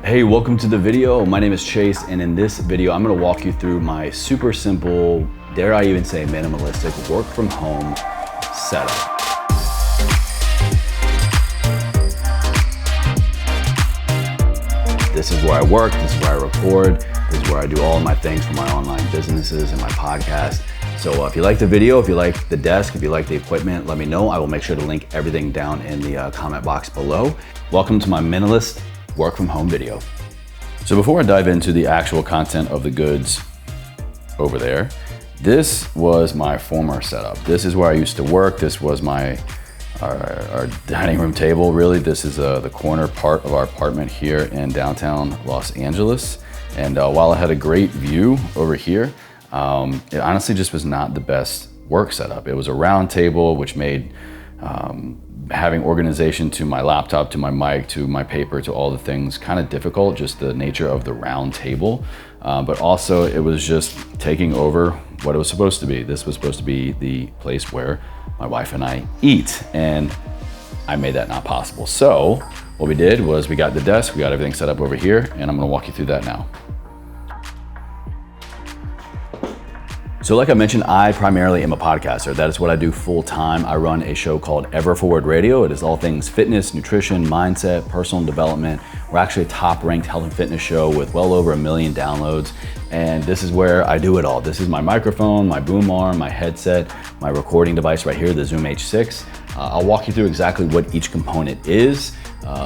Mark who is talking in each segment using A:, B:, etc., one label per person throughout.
A: Hey, welcome to the video. My name is Chase, and in this video, I'm gonna walk you through my super simple, dare I even say minimalistic, work from home setup. This is where I work, this is where I record, this is where I do all of my things for my online businesses and my podcast. So if you like the video, if you like the desk, if you like the equipment, let me know. I will make sure to link everything down in the comment box below. Welcome to my minimalist work from home video. So before I dive into the actual content of the goods over there, this was my former setup. This is where I used to work. This was our dining room table, really. This is the corner part of our apartment here in downtown Los Angeles. And while I had a great view over here, it honestly just was not the best work setup. It was a round table, which made having organization to my laptop, to my mic, to my paper, to all the things kind of difficult, just the nature of the round table. But also it was just taking over what it was supposed to be. This was supposed to be the place where my wife and I eat, and I made that not possible. So what we did was we got the desk, we got everything set up over here, and I'm gonna walk you through that now. So like I mentioned, I primarily am a podcaster. That is what I do full time. I run a show called Ever Forward Radio. It is all things fitness, nutrition, mindset, personal development. We're actually a top ranked health and fitness show with well over 1 million downloads. And this is where I do it all. This is my microphone, my boom arm, my headset, my recording device right here, the Zoom H6. I'll walk you through exactly what each component is.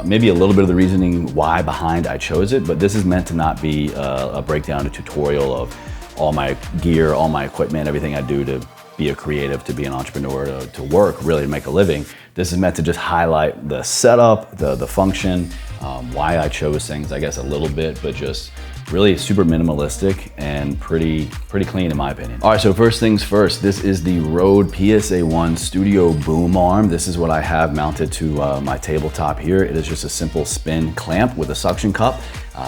A: Maybe a little bit of the reasoning why behind I chose it, but this is meant to not be a breakdown, a tutorial of all my gear, all my equipment, everything I do to be a creative, to be an entrepreneur, to work, really to make a living. This is meant to just highlight the setup, the function, why I chose things, I guess a little bit, but just really super minimalistic and pretty clean in my opinion. All right, so first things first, this is the Rode PSA-1 Studio Boom Arm. This is what I have mounted to my tabletop here. It is just a simple spin clamp with a suction cup.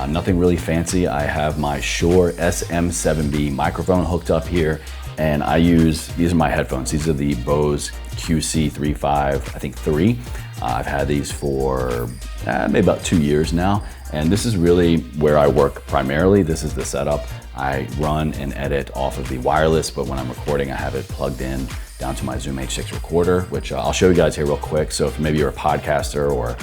A: Nothing really fancy. I have my Shure SM7B microphone hooked up here, and these are my headphones. These are the Bose QC35, I think 3. I've had these for maybe about 2 years now, and this is really where I work primarily. This is the setup. I run and edit off of the wireless, but when I'm recording, I have it plugged in down to my Zoom H6 recorder, which I'll show you guys here real quick. So if maybe you're a podcaster or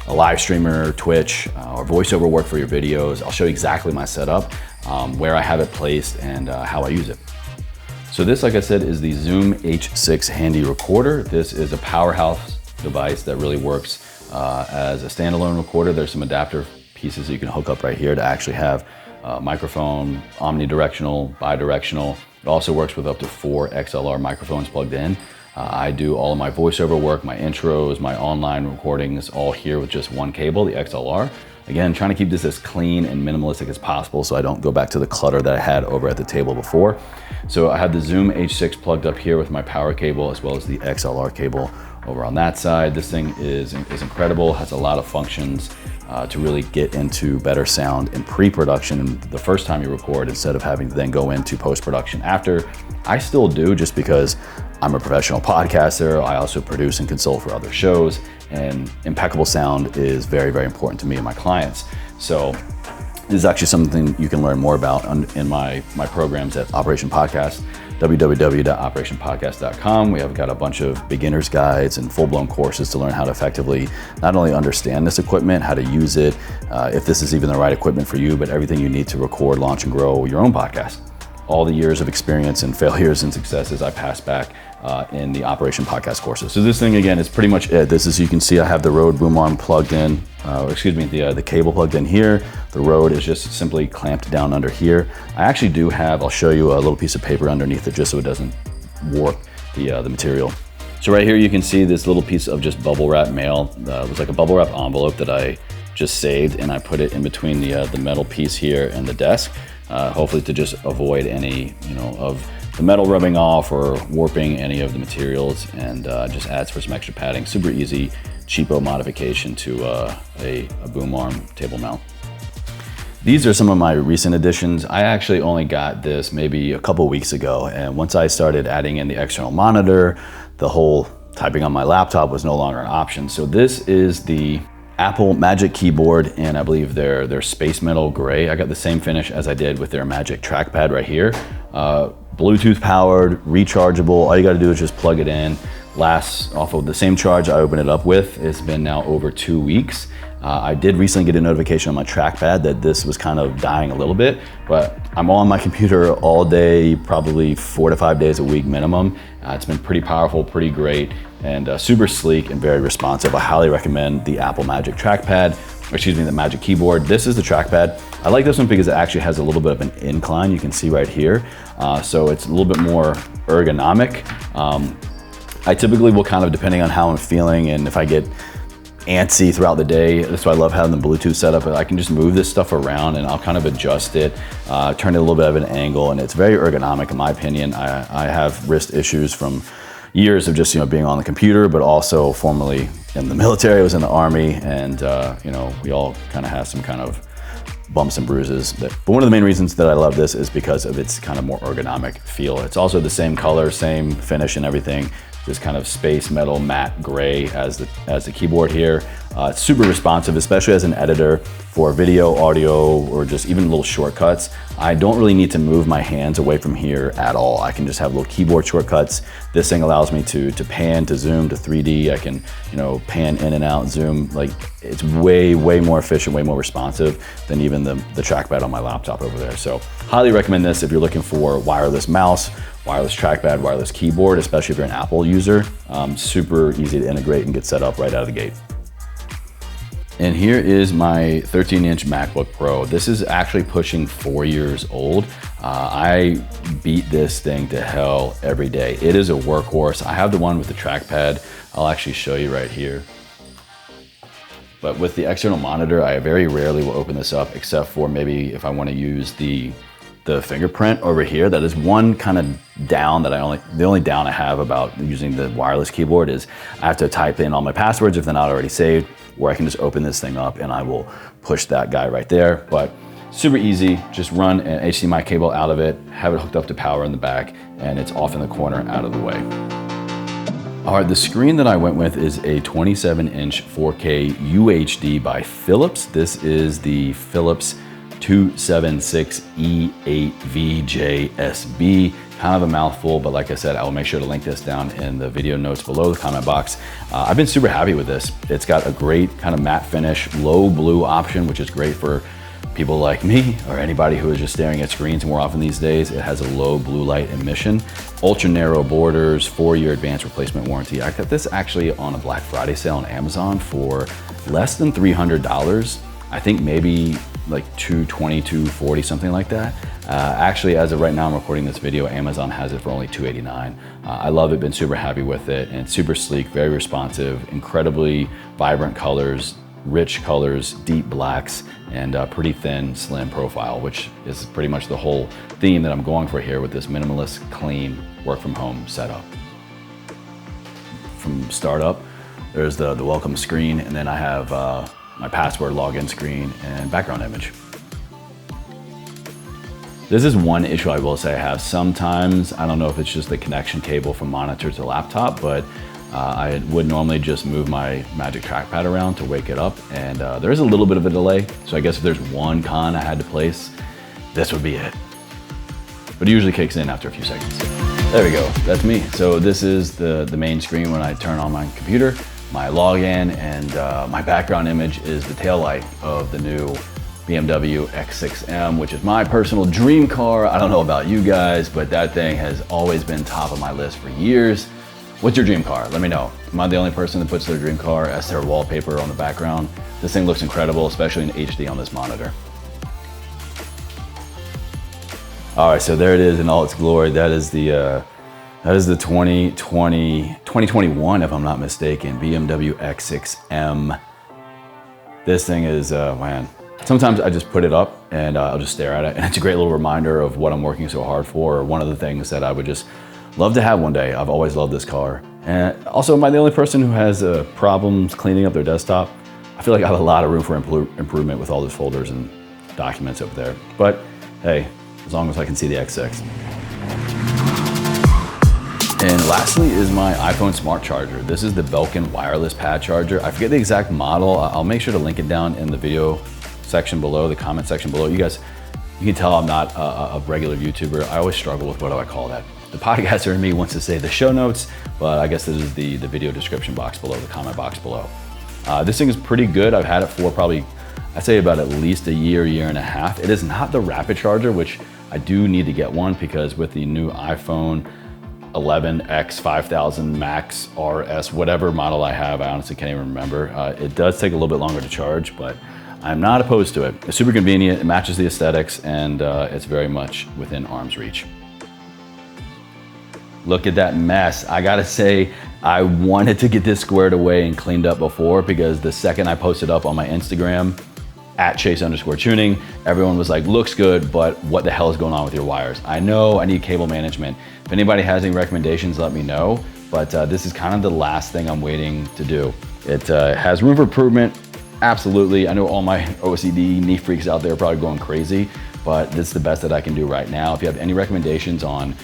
A: a live streamer, Twitch, or voiceover work for your videos, I'll show you exactly my setup, where I have it placed, and how I use it. So this, like I said, is the Zoom H6 handy recorder. This is a powerhouse device that really works as a standalone recorder. There's some adapter pieces you can hook up right here to actually have microphone, omnidirectional, bidirectional. It also works with up to 4 XLR microphones plugged in. I do all of my voiceover work, my intros, my online recordings, all here with just one cable, the XLR. Again, trying to keep this as clean and minimalistic as possible so I don't go back to the clutter that I had over at the table before. So I have the Zoom H6 plugged up here with my power cable as well as the XLR cable over on that side. This thing is incredible, has a lot of functions to really get into better sound in pre-production the first time you record instead of having to then go into post-production after. I still do, just because I'm a professional podcaster. I also produce and consult for other shows, and impeccable sound is very, very important to me and my clients. So this is actually something you can learn more about in my programs at Operation Podcast, www.operationpodcast.com. We have got a bunch of beginner's guides and full-blown courses to learn how to effectively not only understand this equipment, how to use it, if this is even the right equipment for you, but everything you need to record, launch, and grow your own podcast. All the years of experience and failures and successes I pass back in the Operation Podcast courses. So this thing, again, is pretty much it. This is, you can see I have the Rode boom arm plugged in, the cable plugged in here. The Rode is just simply clamped down under here. I actually do have, I'll show you a little piece of paper underneath it just so it doesn't warp the material. So right here you can see this little piece of just bubble wrap mail. It was like a bubble wrap envelope that I just saved, and I put it in between the metal piece here and the desk. Hopefully to just avoid any, of the metal rubbing off or warping any of the materials, and just adds for some extra padding. Super easy, cheapo modification to a boom arm table mount. These are some of my recent additions. I actually only got this maybe a couple weeks ago, and once I started adding in the external monitor, the whole typing on my laptop was no longer an option. So this is the Apple Magic Keyboard, and I believe their Space Metal Gray. I got the same finish as I did with their Magic trackpad right here. Bluetooth powered, rechargeable. All you gotta do is just plug it in. Lasts off of the same charge I opened it up with. It's been now over 2 weeks. I did recently get a notification on my trackpad that this was kind of dying a little bit, but I'm on my computer all day, probably 4 to 5 days a week minimum. It's been pretty powerful, pretty great, and super sleek and very responsive. I highly recommend the Apple Magic trackpad, or excuse me, the Magic Keyboard. This is the trackpad. I like this one because it actually has a little bit of an incline, you can see right here. So it's a little bit more ergonomic. I typically will kind of, depending on how I'm feeling and if I get antsy throughout the day, that's why I love having the Bluetooth setup. I can just move this stuff around and I'll kind of adjust it, turn it a little bit of an angle, and it's very ergonomic in my opinion. I have wrist issues from years of just being on the computer, but also formerly in the military. I was in the Army, and we all kind of have some kind of bumps and bruises. But one of the main reasons that I love this is because of its kind of more ergonomic feel. It's also the same color, same finish and everything. This kind of space metal matte gray as the keyboard here. It's super responsive, especially as an editor for video, audio, or just even little shortcuts. I don't really need to move my hands away from here at all. I can just have little keyboard shortcuts. This thing allows me to pan, to zoom, to 3D. I can, pan in and out, zoom. Like, it's way more efficient, way more responsive than even the trackpad on my laptop over there. So highly recommend this if you're looking for wireless mouse, wireless trackpad, wireless keyboard, especially if you're an Apple user. Super easy to integrate and get set up right out of the gate. And here is my 13-inch MacBook Pro. This is actually pushing 4 years old. I beat this thing to hell every day. It is a workhorse. I have the one with the trackpad. I'll actually show you right here. But with the external monitor, I very rarely will open this up, except for maybe if I want to use the fingerprint over here. That is one kind of down that the only down I have about using the wireless keyboard is I have to type in all my passwords if they're not already saved, where I can just open this thing up and I will push that guy right there. But super easy, just run an HDMI cable out of it, have it hooked up to power in the back, and it's off in the corner out of the way. All right, the screen that I went with is a 27-inch 4K UHD by Philips. This is the Philips 276E8VJSB. Kind of a mouthful, but like I said, I will make sure to link this down in the video notes below, the comment box. I've been super happy with this. It's got a great kind of matte finish, low blue option, which is great for people like me or anybody who is just staring at screens more often these days. It has a low blue light emission, ultra narrow borders, 4-year advanced replacement warranty. I got this actually on a Black Friday sale on Amazon for less than $300. I think maybe like $220, $240, something like that. Actually, as of right now, I'm recording this video, Amazon has it for only $289. I love it, been super happy with it, and it's super sleek, very responsive, incredibly vibrant colors, rich colors, deep blacks, and pretty thin, slim profile, which is pretty much the whole theme that I'm going for here with this minimalist, clean, work from home setup. From startup, there's the welcome screen, and then I have my password login screen and background image. This is one issue I will say I have. Sometimes, I don't know if it's just the connection cable from monitor to laptop, but I would normally just move my Magic trackpad around to wake it up, and there is a little bit of a delay. So I guess if there's one con I had to place, this would be it. But it usually kicks in after a few seconds. There we go, that's me. So this is the main screen when I turn on my computer. My login, and my background image is the taillight of the new BMW X6M, which is my personal dream car. I don't know about you guys, but that thing has always been top of my list for years. What's your dream car? Let me know. Am I the only person that puts their dream car as their wallpaper on the background? This thing looks incredible, especially in HD on this monitor. All right, so there it is in all its glory. That is the 2021, if I'm not mistaken, BMW X6M. This thing is, man, sometimes I just put it up and I'll just stare at it, and it's a great little reminder of what I'm working so hard for, or one of the things that I would just love to have one day. I've always loved this car. And also, am I the only person who has problems cleaning up their desktop? I feel like I have a lot of room for improvement with all those folders and documents up there. But hey, as long as I can see the X6. And lastly is my iPhone smart charger. This is the Belkin wireless pad charger. I forget the exact model. I'll make sure to link it down in the video section below, the comment section below. You guys, you can tell I'm not a regular YouTuber. I always struggle with what do I call that. The podcaster in me wants to say the show notes, but I guess this is the video description box below, the comment box below. This thing is pretty good. I've had it for probably, I'd say about at least a year, year and a half. It is not the rapid charger, which I do need to get one because with the new iPhone 11X 5000 Max RS, whatever model I have, I honestly can't even remember. It does take a little bit longer to charge, but I'm not opposed to it. It's super convenient, it matches the aesthetics, and it's very much within arm's reach. Look at that mess. I gotta say, I wanted to get this squared away and cleaned up before, because the second I posted up on my Instagram, @Chase_Chewning, everyone was like, looks good, but what the hell is going on with your wires? I know I need cable management. If anybody has any recommendations, let me know. But this is kind of the last thing I'm waiting to do. It has room for improvement, absolutely. I know all my OCD knee freaks out there are probably going crazy, but this is the best that I can do right now. If you have any recommendations on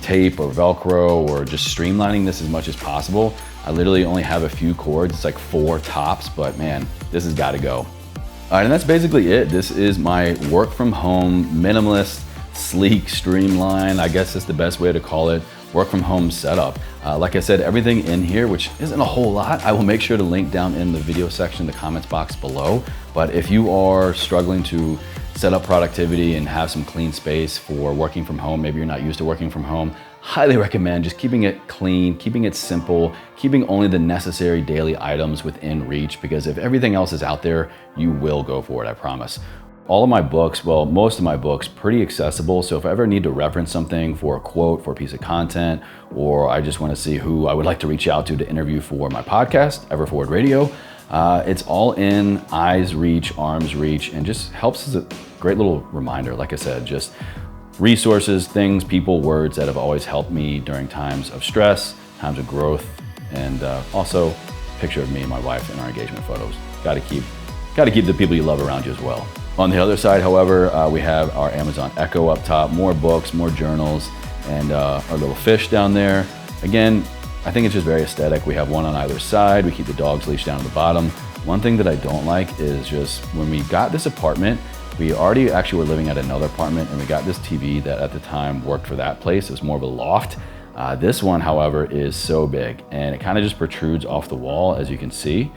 A: tape or Velcro or just streamlining this as much as possible, I literally only have a few cords. It's like 4 tops, but man, this has got to go. All right, and that's basically it. This is my work from home, minimalist, sleek, streamlined, I guess that's the best way to call it, work from home setup. Like I said, everything in here, which isn't a whole lot, I will make sure to link down in the video section, the comments box below. But if you are struggling to set up productivity and have some clean space for working from home, maybe you're not used to working from home, highly recommend just keeping it clean, keeping it simple, keeping only the necessary daily items within reach, because if everything else is out there, you will go for it, I promise. All of my books, well, most of my books, pretty accessible. So if I ever need to reference something for a quote, for a piece of content, or I just want to see who I would like to reach out to interview for my podcast, Ever Forward Radio, it's all in eyes reach, arms reach, and just helps as a great little reminder. Like I said, just resources, things, people, words that have always helped me during times of stress, times of growth, and also a picture of me and my wife in our engagement photos. Got to keep the people you love around you as well. On the other side, however, we have our Amazon Echo up top, more books, more journals, and our little fish down there. Again, I think it's just very aesthetic. We have one on either side. We keep the dogs leashed down at the bottom. One thing that I don't like is just when we got this apartment, we already actually were living at another apartment, and we got this TV that at the time worked for that place. It was more of a loft. This one, however, is so big, and it kind of just protrudes off the wall, as you can see.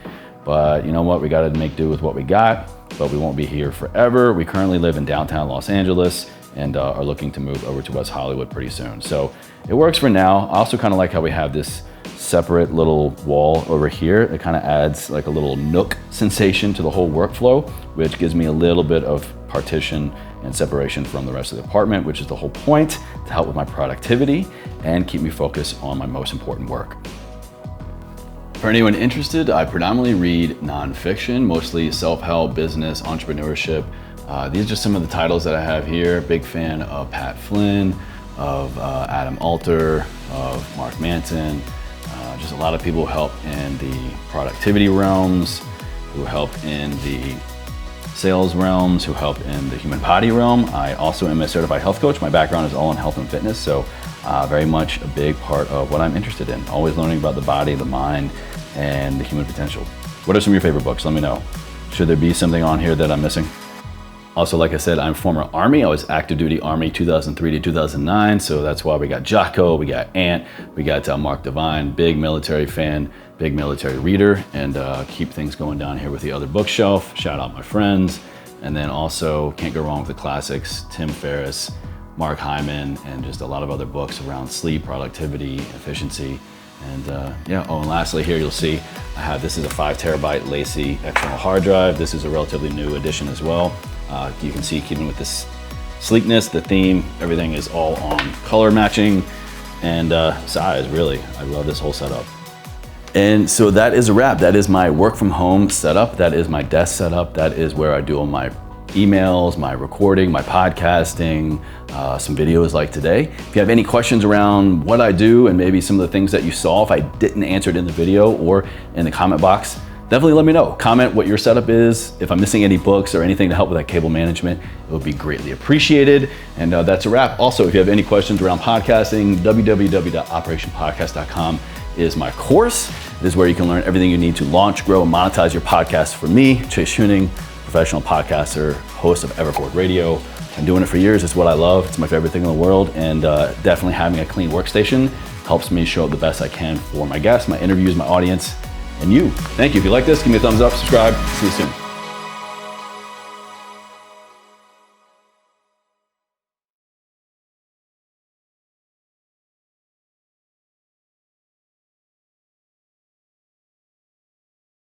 A: But you know what? We got to make do with what we got, but we won't be here forever. We currently live in downtown Los Angeles and are looking to move over to West Hollywood pretty soon. So it works for now. I also kind of like how we have this separate little wall over here. It kind of adds like a little nook sensation to the whole workflow, which gives me a little bit of partition and separation from the rest of the apartment, which is the whole point, to help with my productivity and keep me focused on my most important work. For anyone interested, I predominantly read nonfiction, mostly self-help, business, entrepreneurship. These are just some of the titles that I have here. Big fan of Pat Flynn, of Adam Alter, of Mark Manson. Just a lot of people who help in the productivity realms, who help in the sales realms, who help in the human body realm. I also am a certified health coach. My background is all in health and fitness, so very much a big part of what I'm interested in. Always learning about the body, the mind, and the human potential. What are some of your favorite books? Let me know. Should there be something on here that I'm missing? Also, like I said, I'm former Army. I was active duty Army 2003 to 2009. So that's why we got Jocko, we got Ant, we got Mark Devine, big military fan, big military reader, and keep things going down here with the other bookshelf. Shout out my friends. And then also can't go wrong with the classics, Tim Ferriss, Mark Hyman, and just a lot of other books around sleep, productivity, efficiency. And yeah, oh, and lastly here you'll see I have, this is a 5 terabyte Lacey external hard drive. This is a relatively new addition as well. You can see, keeping with this sleekness, the theme, everything is all on color matching and size, really. I love this whole setup. And so that is a wrap. That is my work from home setup. That is my desk setup. That is where I do all my emails, my recording, my podcasting, some videos like today. If you have any questions around what I do and maybe some of the things that you saw, if I didn't answer it in the video or in the comment box, definitely let me know. Comment what your setup is. If I'm missing any books or anything to help with that cable management, it would be greatly appreciated. And that's a wrap. Also, if you have any questions around podcasting, www.operationpodcast.com is my course. This is where you can learn everything you need to launch, grow, and monetize your podcast from me, Chewning, professional podcaster, host of Everforward Radio. I'm doing it for years. It's what I love. It's my favorite thing in the world. And definitely having a clean workstation helps me show up the best I can for my guests, my interviews, my audience, and you. Thank you. If you like this, give me a thumbs up, subscribe. See you soon.